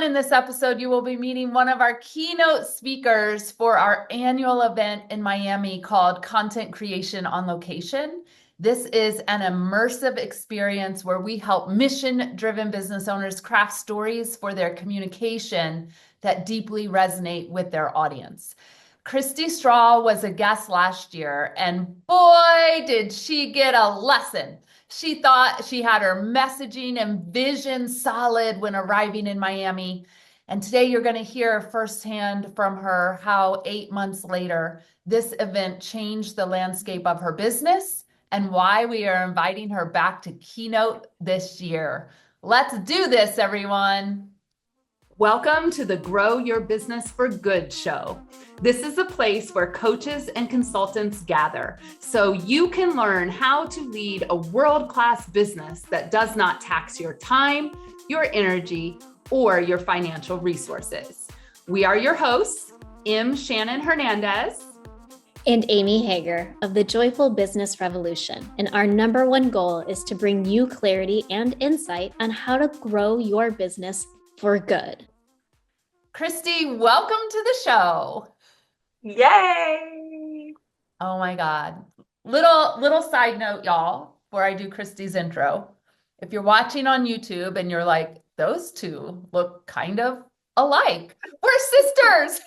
in this episode, you will be meeting one of our keynote speakers for our annual event in Miami called Content Creation on Location. This is an immersive experience where we help mission-driven business owners craft stories for their communication that deeply resonate with their audience. Christy Straw was a guest last year, and boy, did she get a lesson. She thought she had her messaging and vision solid when arriving in Miami. And today you're going to hear firsthand from her how 8 months later, this event changed the landscape of her business and why we are inviting her back to keynote this year. Let's do this, everyone. Welcome to the Grow Your Business for Good show. This is a place where coaches and consultants gather so you can learn how to lead a world-class business that does not tax your time, your energy, or your financial resources. We are your hosts, Shannon Hernandez and Amy Hager of the Joyful Business Revolution. And our number one goal is to bring you clarity and insight on how to grow your business for good. Christy, welcome to the show. Yay! Oh my God. Little side note, y'all, before I do Christy's intro. If you're watching on YouTube and you're like, those two look kind of alike, we're sisters.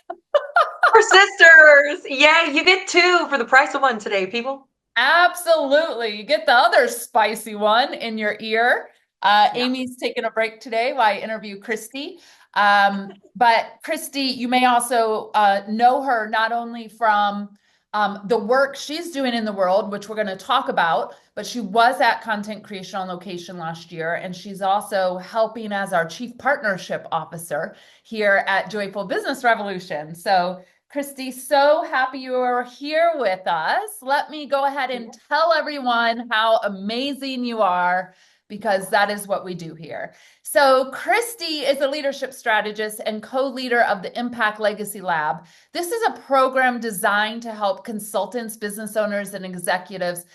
We're sisters. Yay, you get two for the price of one today, people. Absolutely. You get the other spicy one in your ear. Amy's taking a break today while I interview Christy. But Christy, you may also know her not only from the work she's doing in the world, which we're going to talk about, but she was at Content Creation on Location last year, and she's also helping as our Chief Partnership Officer here at Joyful Business Revolution. So Christy, so happy you are here with us. Let me go ahead and tell everyone how amazing you are, because that is what we do here. So Christy is a leadership strategist and co-leader of the Impact Legacy Lab. This is a program designed to help consultants, business owners, and executives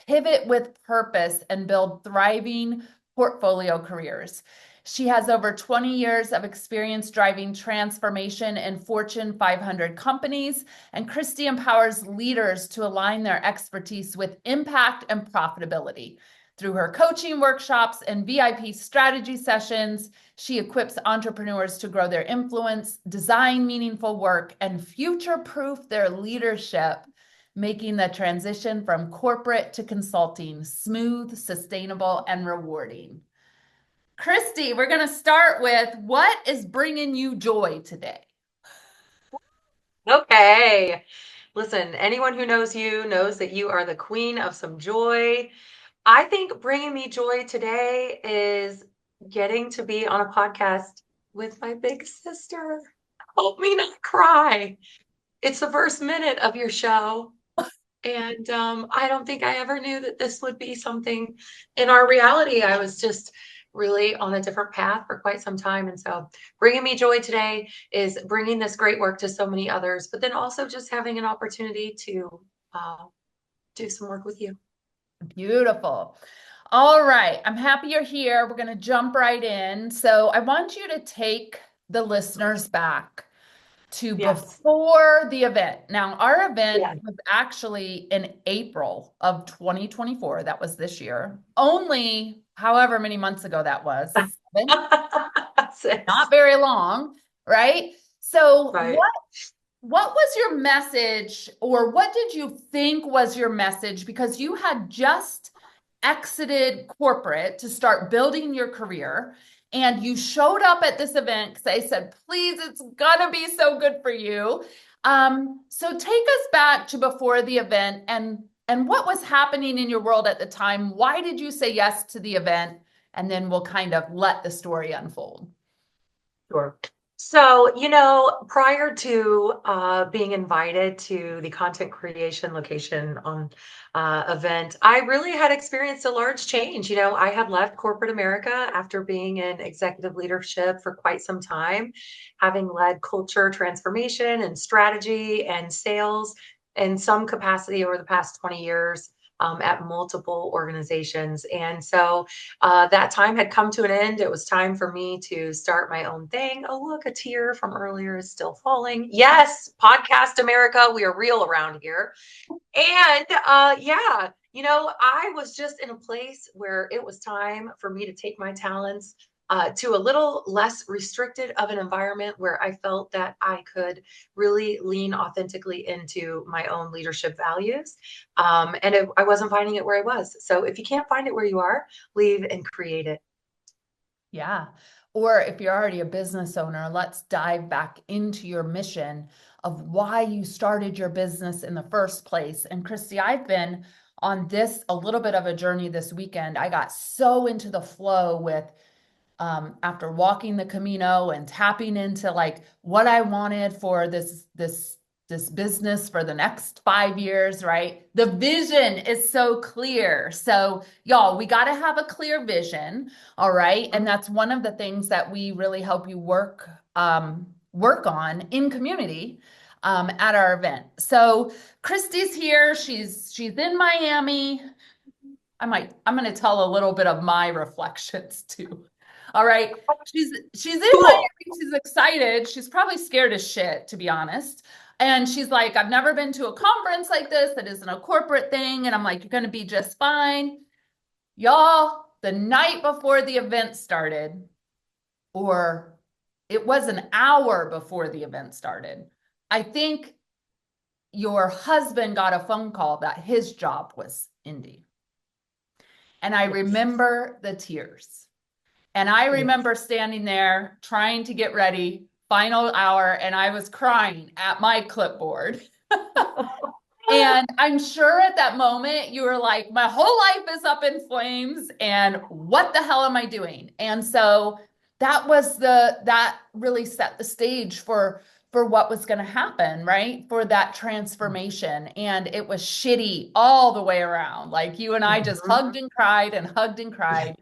pivot with purpose and build thriving portfolio careers. She has over 20 years of experience driving transformation in Fortune 500 companies, and Christy empowers leaders to align their expertise with impact and profitability. Through her coaching workshops and VIP strategy sessions, she equips entrepreneurs to grow their influence, design meaningful work, and future-proof their leadership, making the transition from corporate to consulting smooth, sustainable, and rewarding. Christy, we're going to start with what is bringing you joy today? Okay. Listen, anyone who knows you knows that you are the queen of some joy. I think bringing me joy today is getting to be on a podcast with my big sister. Help me not cry. It's the first minute of your show. And I don't think I ever knew that this would be something in our reality. I was just really on a different path for quite some time. And so bringing me joy today is bringing this great work to so many others, but then also just having an opportunity to do some work with you. Beautiful. All right. I'm happy you're here. We're going to jump right in. So I want you to take the listeners back to before the event. Now, our event was actually in April of 2024. That was this year. Only however many months ago that was. Not very long, right? So what was your message, or what did you think was your message? Because you had just exited corporate to start building your career, and you showed up at this event because I said, please, it's gonna be so good for you. So take us back to before the event and what was happening in your world at the time. Why did you say yes to the event? And then we'll kind of let the story unfold. Sure. So, prior to being invited to the Content Creation Location on event, I really had experienced a large change. I had left corporate America after being in executive leadership for quite some time, having led culture transformation and strategy and sales in some capacity over the past 20 years. at multiple organizations. And so that time had come to an end. It was time for me to start my own thing. Oh, look, a tear from earlier is still falling. Yes, Podcast America, we are real around here. And yeah, I was just in a place where it was time for me to take my talents to a little less restricted of an environment where I felt that I could really lean authentically into my own leadership values. I wasn't finding it where I was. So if you can't find it where you are, leave and create it. Yeah. Or if you're already a business owner, let's dive back into your mission of why you started your business in the first place. And Christy, I've been on this a little bit of a journey this weekend. I got so into the flow with after walking the Camino and tapping into like what I wanted for this business for the next 5 years, right? The vision is so clear. So y'all, we got to have a clear vision. All right. And that's one of the things that we really help you work on in community at our event. So Christy's here. She's in Miami. I'm going to tell a little bit of my reflections too. All right. She's in Miami. Cool. She's excited. She's probably scared as shit, to be honest. And she's like, I've never been to a conference like this that isn't a corporate thing. And I'm like, you're going to be just fine. Y'all, the night before the event started, or it was an hour before the event started, I think your husband got a phone call that his job was ending. And I remember the tears. And I remember standing there trying to get ready, final hour, and I was crying at my clipboard. And I'm sure at that moment you were like, my whole life is up in flames, and what the hell am I doing? And so that really set the stage for what was going to happen, right? For that transformation. And it was shitty all the way around. Like you and I just hugged and cried and hugged and cried.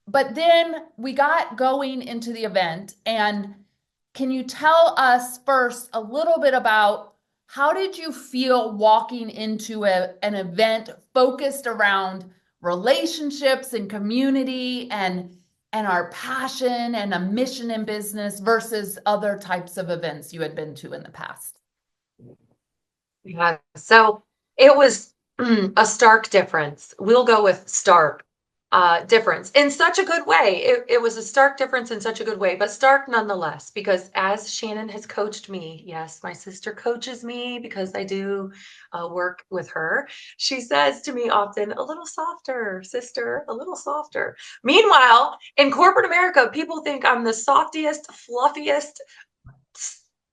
But then we got going into the event, and can you tell us first a little bit about how did you feel walking into an event focused around relationships and community and our passion and a mission in business versus other types of events you had been to in the past? Yeah. So it was a stark difference. We'll go with stark difference in such a good way. It was a stark difference in such a good way, but stark nonetheless, because as Shannon has coached me, yes, my sister coaches me because I do work with her. She says to me often, a little softer, sister, a little softer. Meanwhile, in corporate America, people think I'm the softiest, fluffiest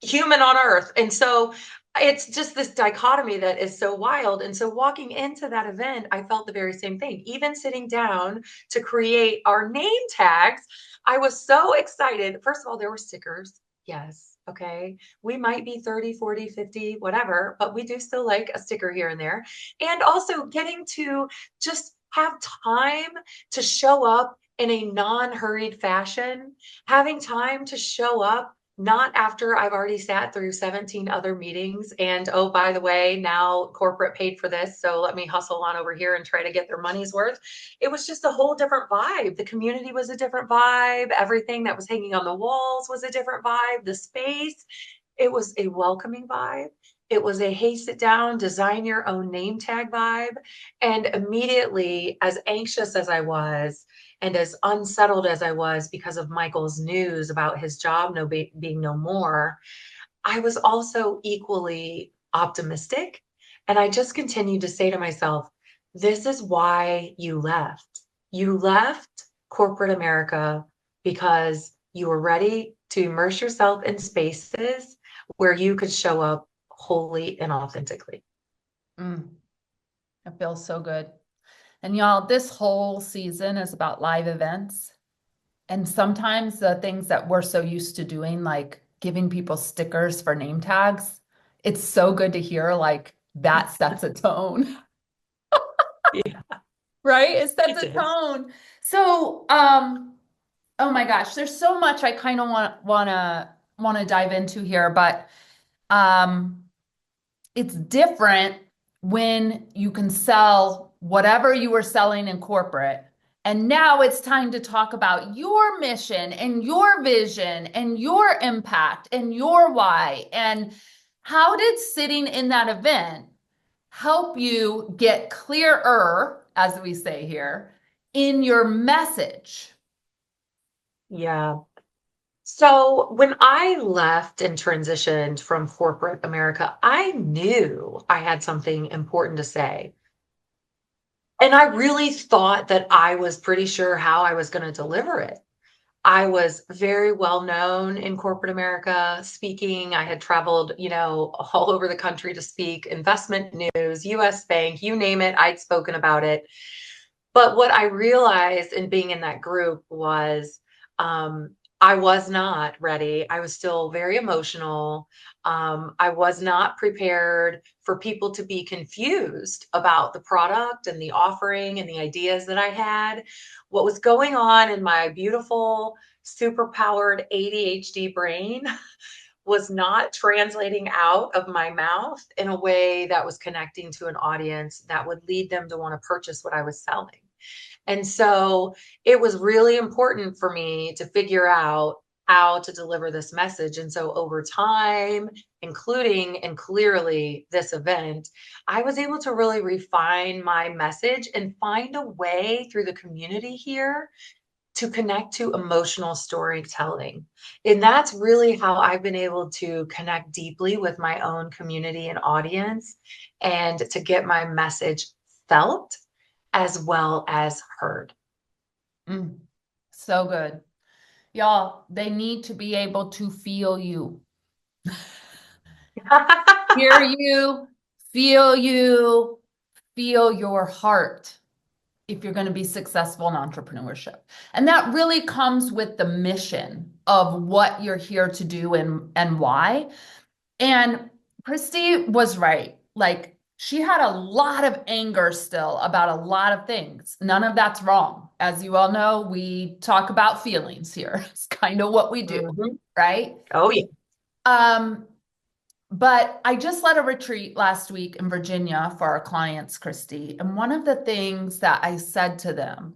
human on earth. And so it's just this dichotomy that is so wild. And so walking into that event, I felt the very same thing. Even sitting down to create our name tags, I was so excited. First of all, there were stickers. Yes. Okay. We might be 30, 40, 50, whatever, but we do still like a sticker here and there. And also getting to just have time to show up in a non-hurried fashion, having time to show up not after I've already sat through 17 other meetings and, oh, by the way, now corporate paid for this, so let me hustle on over here and try to get their money's worth. It was just a whole different vibe. The community was a different vibe. Everything that was hanging on the walls was a different vibe. The space, it was a welcoming vibe. It was a hey, sit down, design your own name tag vibe. And immediately, as anxious as I was, and as unsettled as I was because of Michael's news about his job being no more, I was also equally optimistic. And I just continued to say to myself, this is why you left. You left corporate America because you were ready to immerse yourself in spaces where you could show up wholly and authentically. It feels so good. And y'all, this whole season is about live events. And sometimes the things that we're so used to doing, like giving people stickers for name tags, it's so good to hear like that sets a tone. Yeah, Right? It sets it a is. tone. So, oh my gosh, there's so much I kind of want to dive into here, but it's different when you can sell whatever you were selling in corporate. And now it's time to talk about your mission and your vision and your impact and your why. And how did sitting in that event help you get clearer, as we say here, in your message? Yeah. So when I left and transitioned from corporate America, I knew I had something important to say. And I really thought that I was pretty sure how I was going to deliver it. I was very well known in corporate America speaking. I had traveled, all over the country to speak, investment news, US Bank, you name it, I'd spoken about it. But what I realized in being in that group was I was not ready. I was still very emotional. I was not prepared for people to be confused about the product and the offering and the ideas that I had. What was going on in my beautiful, superpowered ADHD brain was not translating out of my mouth in a way that was connecting to an audience that would lead them to want to purchase what I was selling. And so it was really important for me to figure out how to deliver this message. And so over time, including and clearly this event, I was able to really refine my message and find a way through the community here to connect to emotional storytelling. And that's really how I've been able to connect deeply with my own community and audience and to get my message felt as well as heard. So good. Y'all, they need to be able to feel you, hear you, feel your heart if you're going to be successful in entrepreneurship. And that really comes with the mission of what you're here to do and why. And Christy was right. Like, she had a lot of anger still about a lot of things. None of that's wrong. As you all know, we talk about feelings here. It's kind of what we do, right? Oh, yeah. But I just led a retreat last week in Virginia for our clients, Christy. And one of the things that I said to them,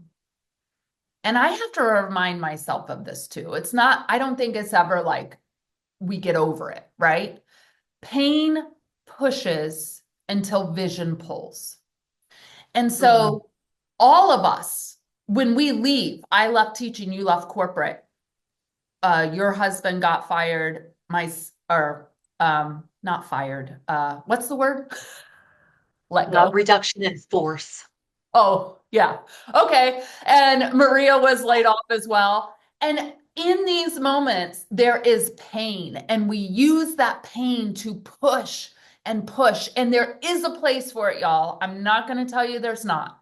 and I have to remind myself of this too. It's not, I don't think it's ever like we get over it, right? Pain pushes until vision pulls. And so all of us, when we leave, I left teaching, you left corporate. Your husband got fired, not fired. What's the word? Let go. Reduction in force. Oh, yeah. Okay. And Maria was laid off as well. And in these moments, there is pain, and we use that pain to push and push. And there is a place for it, y'all. I'm not going to tell you there's not.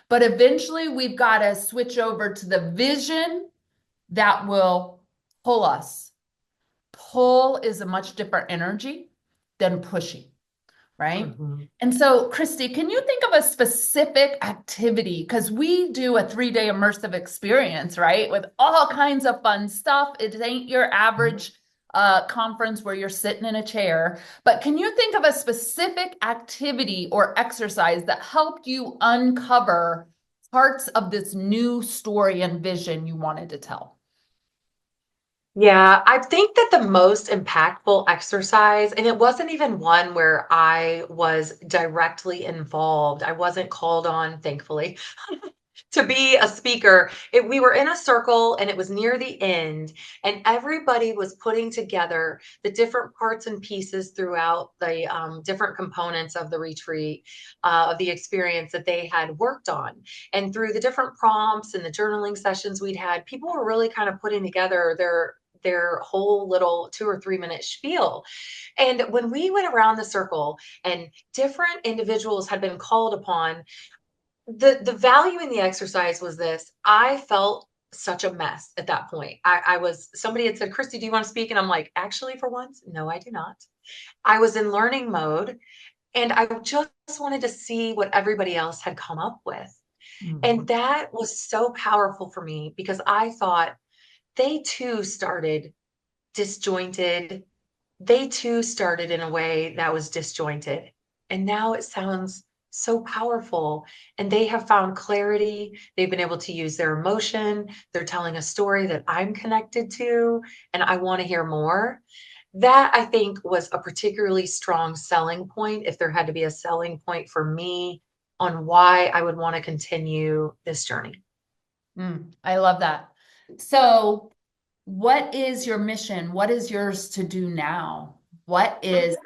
But eventually, we've got to switch over to the vision that will pull us. Pull is a much different energy than pushing, right? And so, Christy, can you think of a specific activity? Because we do a 3-day immersive experience, right? With all kinds of fun stuff. It ain't your average conference where you're sitting in a chair. But can you think of a specific activity or exercise that helped you uncover parts of this new story and vision you wanted to tell? Yeah, I think that the most impactful exercise, and it wasn't even one where I was directly involved. I wasn't called on, thankfully, to be a speaker. We were in a circle and it was near the end, and everybody was putting together the different parts and pieces throughout the different components of the retreat, of the experience that they had worked on. And through the different prompts and the journaling sessions we'd had, people were really kind of putting together their whole little 2 or 3 minute spiel. And when we went around the circle and different individuals had been called upon, the value in the exercise was this. I felt such a mess at that point. Somebody had said, Christy, do you want to speak? And I'm like, actually, for once, no, I do not. I was in learning mode and I just wanted to see what everybody else had come up with. And that was so powerful for me because I thought, they too started disjointed. They too started in a way that was disjointed. and now it sounds so powerful. And they have found clarity. They've been able to use their emotion. They're telling a story that I'm connected to, and I want to hear more. That I think was a particularly strong selling point, if there had to be a selling point for me on why I would want to continue this journey. I love that. So, what is your mission? What is yours to do now? What is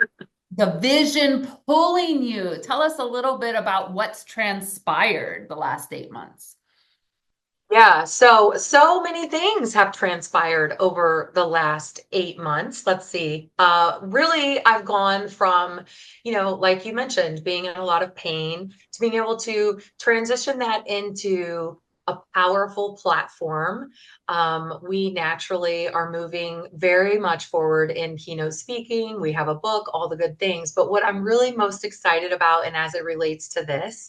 the vision pulling you? Tell us a little bit about what's transpired the last 8 months. Yeah, so many things have transpired over the last 8 months. Let's see. Really, I've gone from, like you mentioned, being in a lot of pain to being able to transition that into a powerful platform. We naturally are moving very much forward in keynote speaking. We have a book, all the good things. But what I'm really most excited about, and as it relates to this,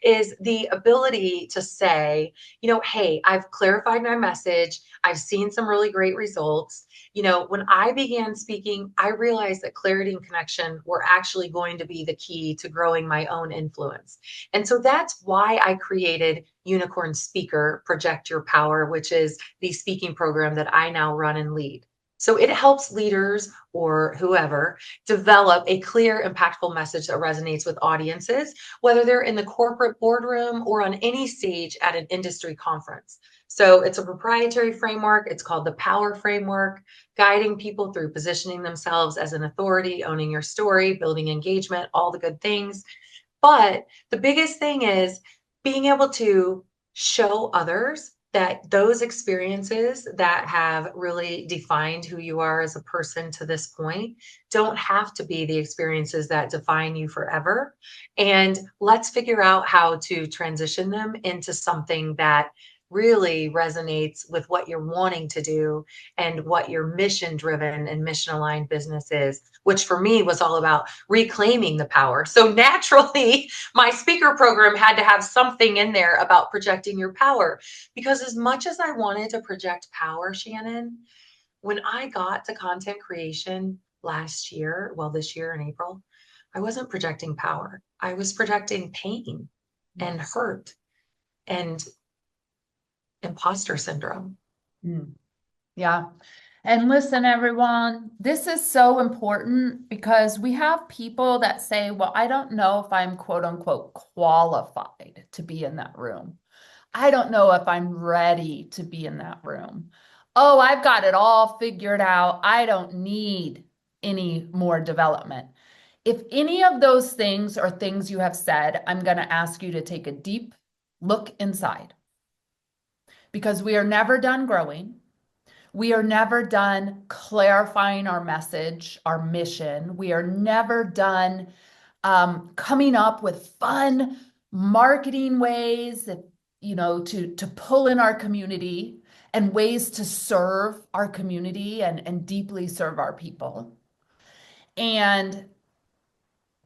is the ability to say, hey, I've clarified my message. I've seen some really great results. When I began speaking, I realized that clarity and connection were actually going to be the key to growing my own influence. And so that's why I created Unicorn Speaker Project Your Power, which is the speaking program that I now run and lead. So it helps leaders or whoever develop a clear, impactful message that resonates with audiences, whether they're in the corporate boardroom or on any stage at an industry conference. So it's a proprietary framework. It's called the Power Framework, guiding people through positioning themselves as an authority, owning your story, building engagement, all the good things. But the biggest thing is being able to show others that those experiences that have really defined who you are as a person to this point don't have to be the experiences that define you forever. And let's figure out how to transition them into something that really resonates with what you're wanting to do and what your mission driven and mission aligned business is, which for me was all about reclaiming the power. So naturally, my speaker program had to have something in there about projecting your power, because as much as I wanted to project power, Shannon, when I got to content creation last year, well, this year in April, I wasn't projecting power. I was projecting pain and hurt and imposter syndrome. Yeah. And listen, everyone, this is so important because we have people that say, well, I don't know if I'm quote unquote qualified to be in that room. I don't know if I'm ready to be in that room. Oh, I've got it all figured out. I don't need any more development. If any of those things are things you have said, I'm going to ask you to take a deep look inside, because we are never done growing. We are never done clarifying our message, our mission. We are never done coming up with fun marketing ways that, to pull in our community and ways to serve our community and deeply serve our people. And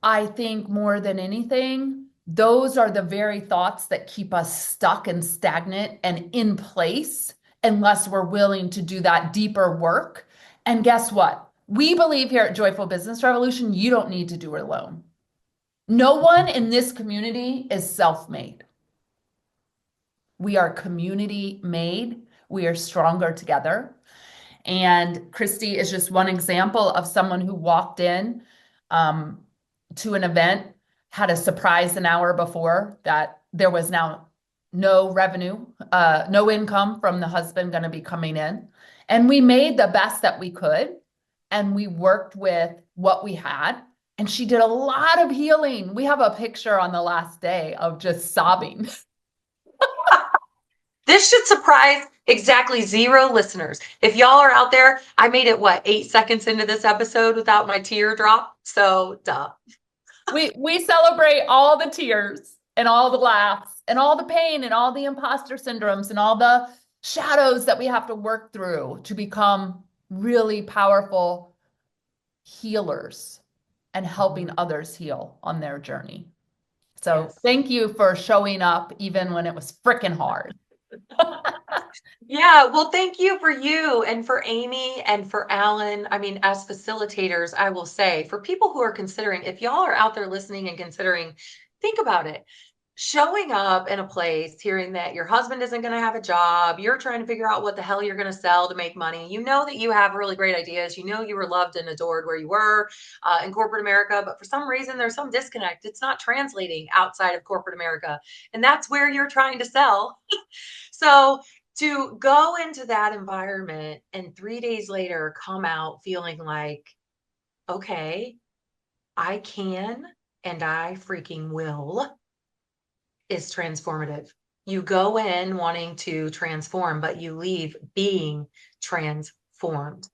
I think more than anything, those are the very thoughts that keep us stuck and stagnant and in place unless we're willing to do that deeper work. And guess what? We believe here at Joyful Business Revolution, you don't need to do it alone. No one in this community is self-made. We are community made. We are stronger together. And Christy is just one example of someone who walked in to an event, had a surprise an hour before that there was now no revenue, no income from the husband going to be coming in. And we made the best that we could. And we worked with what we had. And she did a lot of healing. We have a picture on the last day of just sobbing. This should surprise exactly 0 listeners. If y'all are out there, I made it 8 seconds into this episode without my tear drop. So duh. We celebrate all the tears and all the laughs and all the pain and all the imposter syndromes and all the shadows that we have to work through to become really powerful healers and helping others heal on their journey. So Thank you for showing up even when it was freaking hard. Yeah, well, thank you for you and for Amy and for Alan. I mean, as facilitators, I will say for people who are considering, if y'all are out there listening and considering, think about it. Showing up in a place, hearing that your husband isn't going to have a job, you're trying to figure out what the hell you're going to sell to make money. You know that you have really great ideas. You know you were loved and adored where you were in corporate America, but for some reason there's some disconnect. It's not translating outside of corporate America, and that's where you're trying to sell. So to go into that environment and 3 days later come out feeling like, okay, I can and I freaking will is transformative. You go in wanting to transform, but you leave being transformed.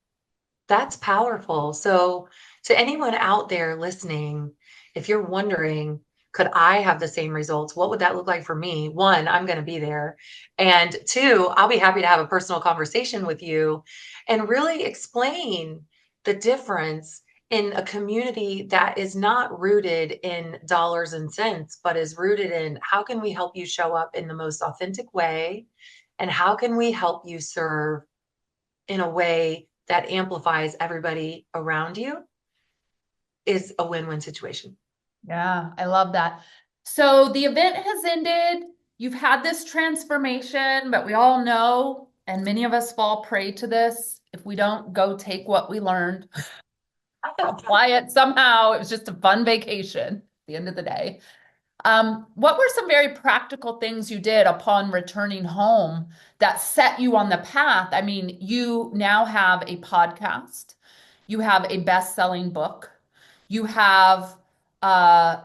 That's powerful. So, to anyone out there listening, if you're wondering, could I have the same results? What would that look like for me? One, I'm going to be there. And two, I'll be happy to have a personal conversation with you and really explain the difference in a community that is not rooted in dollars and cents, but is rooted in how can we help you show up in the most authentic way? And how can we help you serve in a way that amplifies everybody around you is a win-win situation. Yeah, I love that. So the event has ended. You've had this transformation, but we all know, and many of us fall prey to this, if we don't go take what we learned, apply it somehow. It was just a fun vacation at the end of the day. What were some very practical things you did upon returning home that set you on the path? I mean, you now have a podcast, you have a best-selling book, you have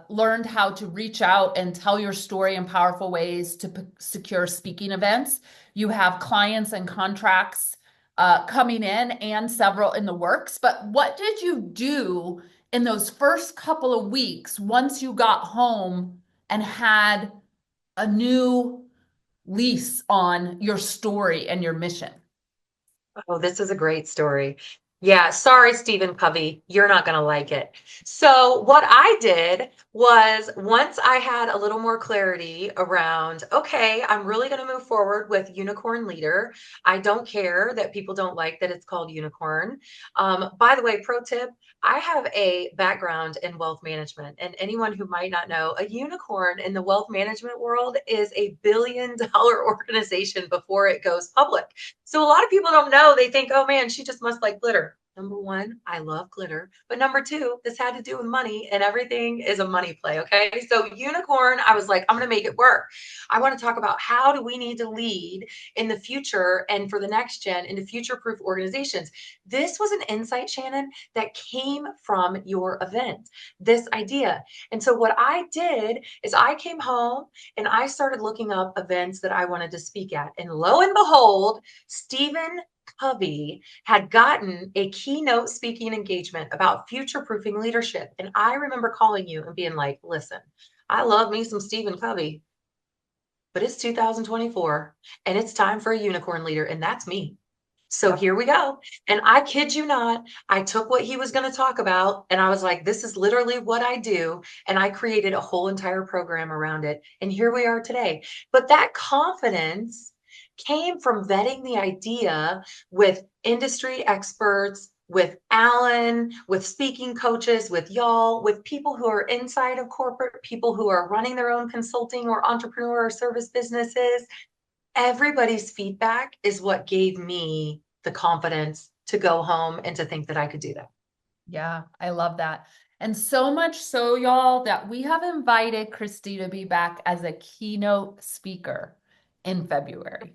learned how to reach out and tell your story in powerful ways to secure speaking events. You have clients and contracts coming in and several in the works. But what did you do in those first couple of weeks once you got home and had a new lease on your story and your mission? Oh, this is a great story. Yeah, sorry, Stephen Covey, you're not going to like it. So, what I did was once I had a little more clarity around, okay, I'm really going to move forward with Unicorn Leader. I don't care that people don't like that it's called Unicorn. By the way, pro tip, I have a background in wealth management. And anyone who might not know, a unicorn in the wealth management world is $1 billion organization before it goes public. So a lot of people don't know. They think, oh man, she just must like glitter. Number one, I love glitter. But number two, this had to do with money and everything is a money play. Okay. So unicorn, I was like, I'm going to make it work. I want to talk about how do we need to lead in the future and for the next gen into future proof organizations. This was an insight, Shannon, that came from your event, this idea. And so what I did is I came home and I started looking up events that I wanted to speak at. And lo and behold, Stephen Covey had gotten a keynote speaking engagement about future proofing leadership. And I remember calling you and being like, listen, I love me some Stephen Covey, but it's 2024 and it's time for a unicorn leader. And that's me. So Yep. here we go. And I kid you not, I took what he was going to talk about and I was like, this is literally what I do. And I created a whole entire program around it. And here we are today. But that confidence came from vetting the idea with industry experts, with Alan, with speaking coaches, with y'all, with people who are inside of corporate, people who are running their own consulting or entrepreneur or service businesses. Everybody's feedback is what gave me the confidence to go home and to think that I could do that. Yeah, I love that. And so much so, y'all, that we have invited Christy to be back as a keynote speaker in February.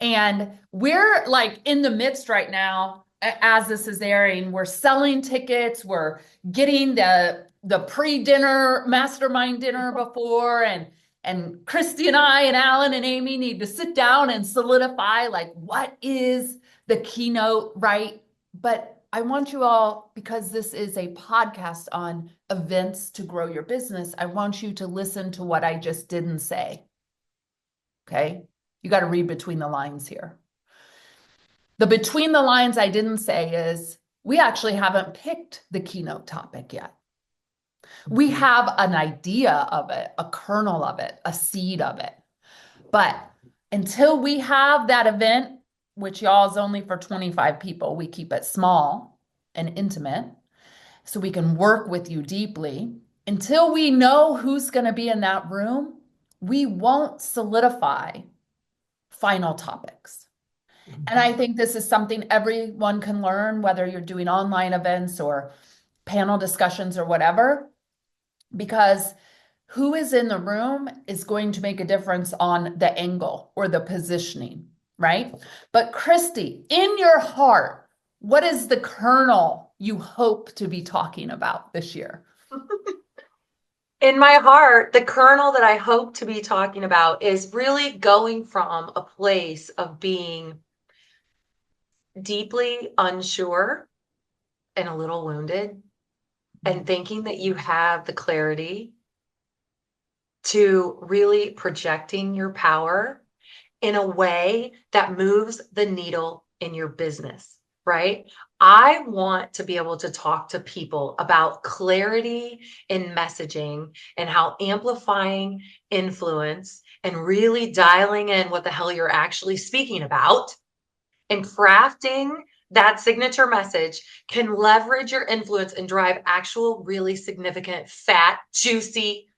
And we're like in the midst right now, as this is airing, we're selling tickets, we're getting the pre-dinner mastermind dinner before, and Christy and I and Alan and Amy need to sit down and solidify like what is the keynote, right? But I want you all, because this is a podcast on events to grow your business, I want you to listen to what I just didn't say. Okay? You got to read between the lines here. The between the lines I didn't say is we actually haven't picked the keynote topic yet. We have an idea of it, a kernel of it, a seed of it. But Until we have that event, which y'all is only for 25 people, we keep it small and intimate so we can work with you deeply. Until we know who's going to be in that room, we won't solidify final topics. And I think this is something everyone can learn, whether you're doing online events or panel discussions or whatever, because who is in the room is going to make a difference on the angle or the positioning, right? But Christy, in your heart, what is the kernel you hope to be talking about this year? In my heart, the kernel that I hope to be talking about is really going from a place of being deeply unsure and a little wounded and thinking that you have the clarity to really projecting your power in a way that moves the needle in your business, right? I want to be able to talk to people about clarity in messaging and how amplifying influence and really dialing in what the hell you're actually speaking about and crafting that signature message can leverage your influence and drive actual, really significant, fat, juicy,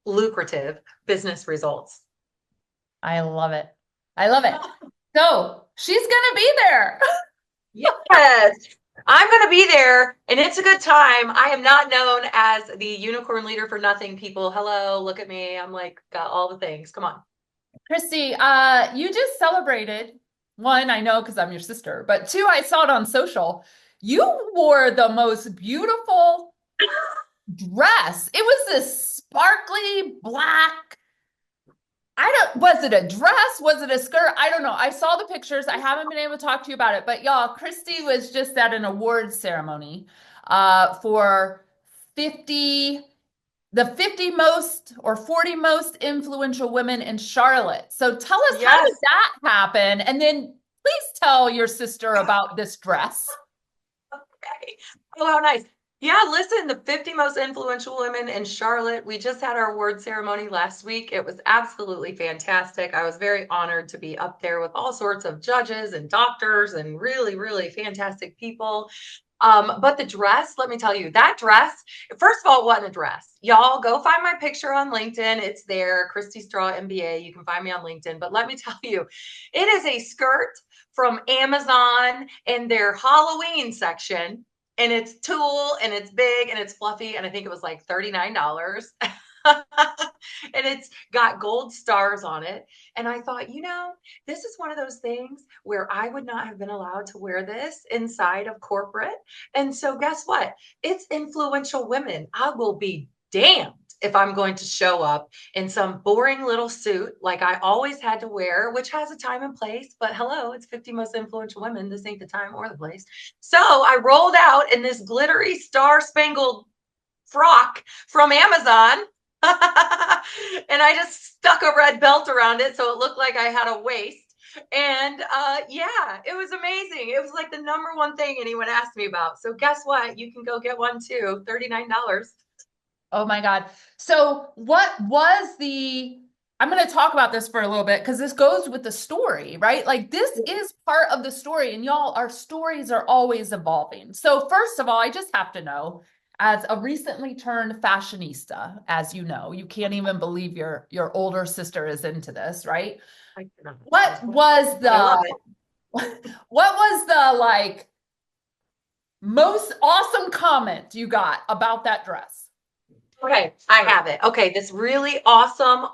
lucrative business results. I love it. I love it. So she's going to be there. Yes, I'm going to be there and it's a good time. I am not known as the unicorn leader for nothing, people. Hello, look at me. I'm like, got all the things. Come on. Christy, you just celebrated. One, I know because I'm your sister, but two, I saw it on social. You wore the most beautiful dress. It was this sparkly black. Was it a dress? Was it a skirt? I don't know. I saw the pictures. I haven't been able to talk to you about it, but y'all, Christy was just at an awards ceremony for 50, the 50 most or 40 most influential women in Charlotte. So tell us, how did Yes. that happen? And then please tell your sister about this dress. Okay. Oh, how nice. Yeah, listen, the 50 most influential women in Charlotte. We just had our award ceremony last week. It was absolutely fantastic. I was very honored to be up there with all sorts of judges and doctors and really, really fantastic people. But the dress, let me tell you, that dress, first of all, it wasn't a dress. Y'all go find my picture on LinkedIn. It's there, Christy Straw MBA. You can find me on LinkedIn. But let me tell you, it is a skirt from Amazon in their Halloween section. And it's tulle and it's big and it's fluffy. And I think it was like $39. And it's got gold stars on it. And I thought, this is one of those things where I would not have been allowed to wear this inside of corporate. And so guess what? It's influential women. I will be damned if I'm going to show up in some boring little suit like I always had to wear, which has a time and place, but hello, it's 50 most influential women. This ain't the time or the place. So I rolled out in this glittery star-spangled frock from Amazon. And I just stuck a red belt around it so it looked like I had a waist. And yeah, it was amazing. It was like the number one thing anyone asked me about. So guess what? You can go get one too, $39. Oh my God. So I'm going to talk about this for a little bit because this goes with the story, right? Like this is part of the story, and y'all, our stories are always evolving. So first of all, I just have to know, as a recently turned fashionista, as you know, you can't even believe your older sister is into this, right? What was the like most awesome comment you got about that dress? Okay, I have it. Okay, this really awesome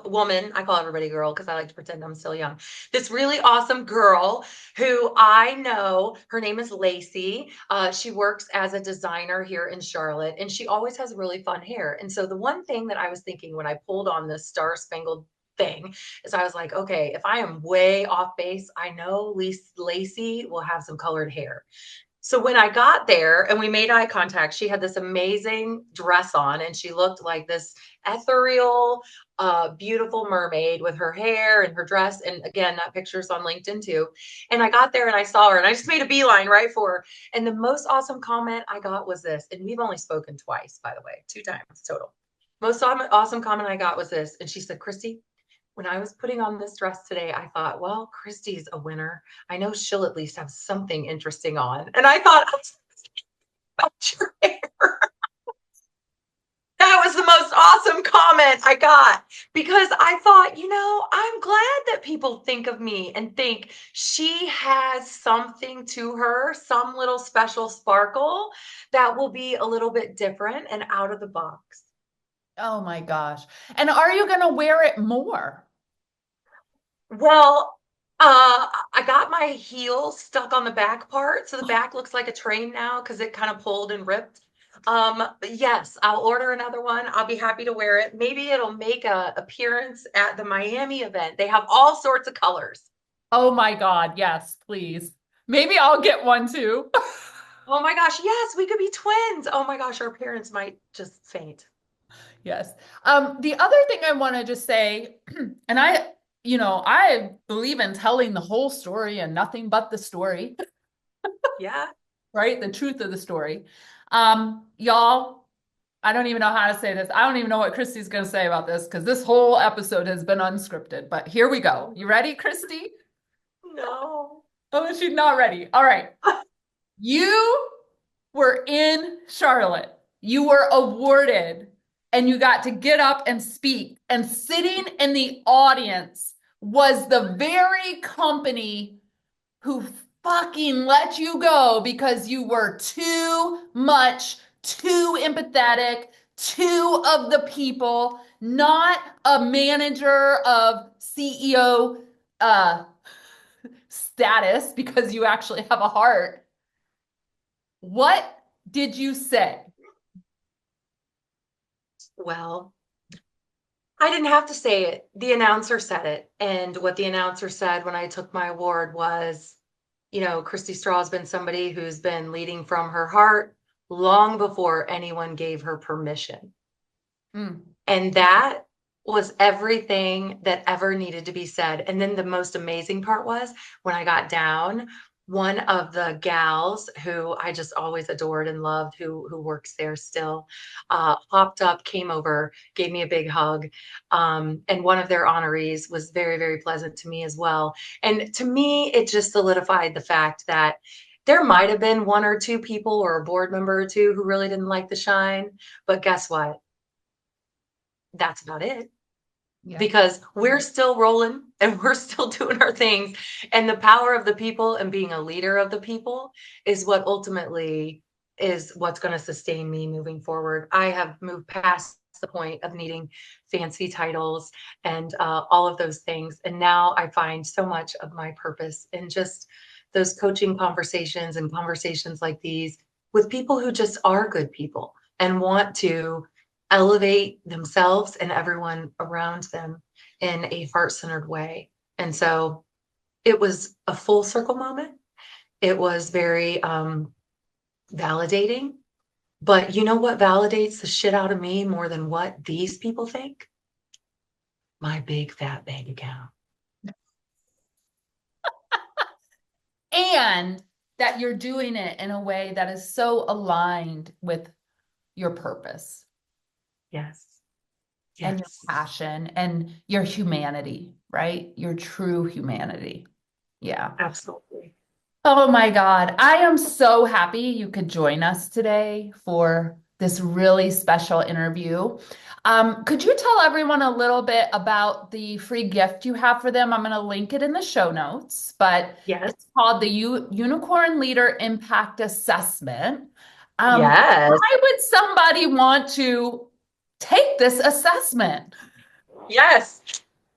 woman. I call everybody girl because I like to pretend I'm still young. This really awesome girl who I know, her name is Lacey. She works as a designer here in Charlotte, and she always has really fun hair. And so the one thing that I was thinking when I pulled on this star-spangled thing is I was like, okay, if I am way off base, I know Lacey will have some colored hair. So when I got there and we made eye contact, she had this amazing dress on and she looked like this ethereal, beautiful mermaid with her hair and her dress. And again, that picture's on LinkedIn too. And I got there and I saw her and I just made a beeline right for her. And the most awesome comment I got was this, and we've only spoken twice, by the way, 2 times total. Most awesome comment I got was this. And she said, Christy, when I was putting on this dress today, I thought, well, Christy's a winner. I know she'll at least have something interesting on. And I thought, about your hair. That was the most awesome comment I got because I thought, I'm glad that people think of me and think she has something to her, some little special sparkle that will be a little bit different and out of the box. Oh my gosh. And are you going to wear it more? Well, I got my heel stuck on the back part, so the back looks like a train now because it kind of pulled and ripped. But yes, I'll order another one. I'll be happy to wear it. Maybe it'll make a appearance at the Miami event. They have all sorts of colors. Oh my God. Yes, please. Maybe I'll get one too. Oh my gosh, yes, we could be twins. Oh my gosh, our parents might just faint. Yes. The other thing I want to just say, and I believe in telling the whole story and nothing but the story, Yeah. right? The truth of the story. Y'all, I don't even know how to say this. I don't even know what Christy's going to say about this because this whole episode has been unscripted, but here we go. You ready, Christy? No. Oh, she's not ready. All right. You were in Charlotte. You were awarded and you got to get up and speak. And sitting in the audience was the very company who fucking let you go because you were too much, too empathetic, too of the people, not a manager of CEO status because you actually have a heart. What did you say? Well, I didn't have to say it. The announcer said it. And what the announcer said when I took my award was, Christy Straw has been somebody who's been leading from her heart long before anyone gave her permission. Mm. And that was everything that ever needed to be said. And then the most amazing part was when I got down, one of the gals who I just always adored and loved, who works there still, hopped up, came over, gave me a big hug. And one of their honorees was very, very pleasant to me as well. And to me, it just solidified the fact that there might have been one or two people or a board member or two who really didn't like the shine. But guess what? That's about it. Yeah. Because we're still rolling and we're still doing our things. And the power of the people and being a leader of the people is what ultimately is what's going to sustain me moving forward. I have moved past the point of needing fancy titles and all of those things. And now I find so much of my purpose in just those coaching conversations and conversations like these with people who just are good people and want to elevate themselves and everyone around them in a heart-centered way. And so it was a full circle moment. It was very validating. But you know what validates the shit out of me more than what these people think? My big fat bank account. And that you're doing it in a way that is so aligned with your purpose. Yes. And your passion and your humanity, right? Your true humanity. Yeah. Absolutely. Oh my God. I am so happy you could join us today for this really special interview. Could you tell everyone a little bit about the free gift you have for them? I'm going to link it in the show notes, but yes, it's called the Unicorn Leader Impact Assessment. Yes. Why would somebody want to take this assessment? Yes.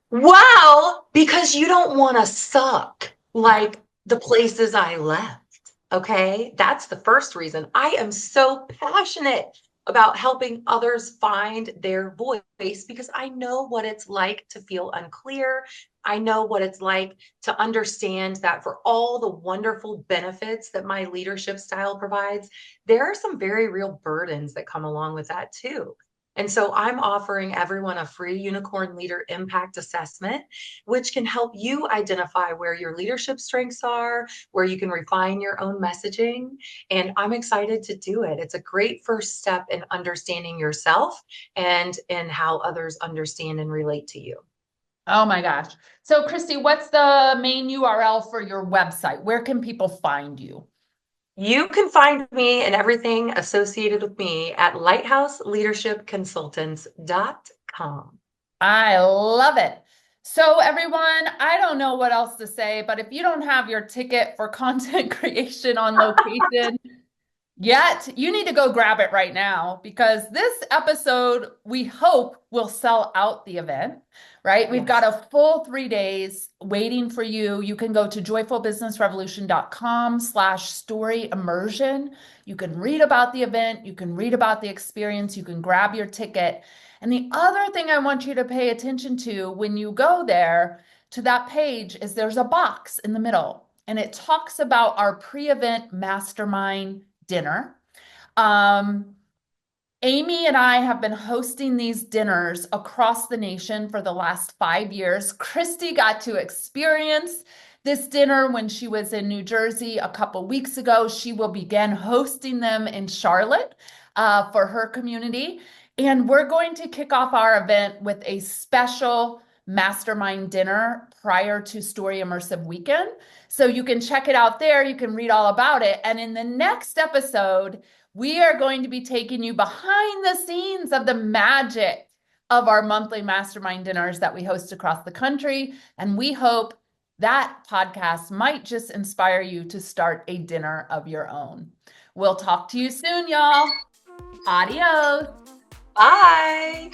Well, because you don't want to suck like the places I left. Okay. That's the first reason. I am so passionate about helping others find their voice because I know what it's like to feel unclear. I know what it's like to understand that for all the wonderful benefits that my leadership style provides, there are some very real burdens that come along with that too. And so I'm offering everyone a free Unicorn Leader Impact Assessment, which can help you identify where your leadership strengths are, where you can refine your own messaging. And I'm excited to do it. It's a great first step in understanding yourself and in how others understand and relate to you. Oh my gosh. So, Christy, what's the main URL for your website? Where can people find you? You can find me and everything associated with me at lighthouseleadershipconsultants.com. I love it. So, everyone, I don't know what else to say, but if you don't have your ticket for content creation on location, yet, you need to go grab it right now because this episode, we hope, will sell out the event, right? We've got Yes. a full 3 days waiting for you. You can go to joyfulbusinessrevolution.com/story immersion. You can read about the event, you can read about the experience, you can grab your ticket. And the other thing I want you to pay attention to when you go there to that page is there's a box in the middle and it talks about our pre-event mastermind dinner. Um, Amy and I have been hosting these dinners across the nation for the last 5 years. Kristi got to experience this dinner when she was in New Jersey a couple weeks ago. She will begin hosting them in Charlotte for her community. And we're going to kick off our event with a special mastermind dinner prior to Story Immersive Weekend. So you can check it out there. You can read all about it. And in the next episode, we are going to be taking you behind the scenes of the magic of our monthly mastermind dinners that we host across the country. And we hope that podcast might just inspire you to start a dinner of your own. We'll talk to you soon, y'all. Adios. Bye.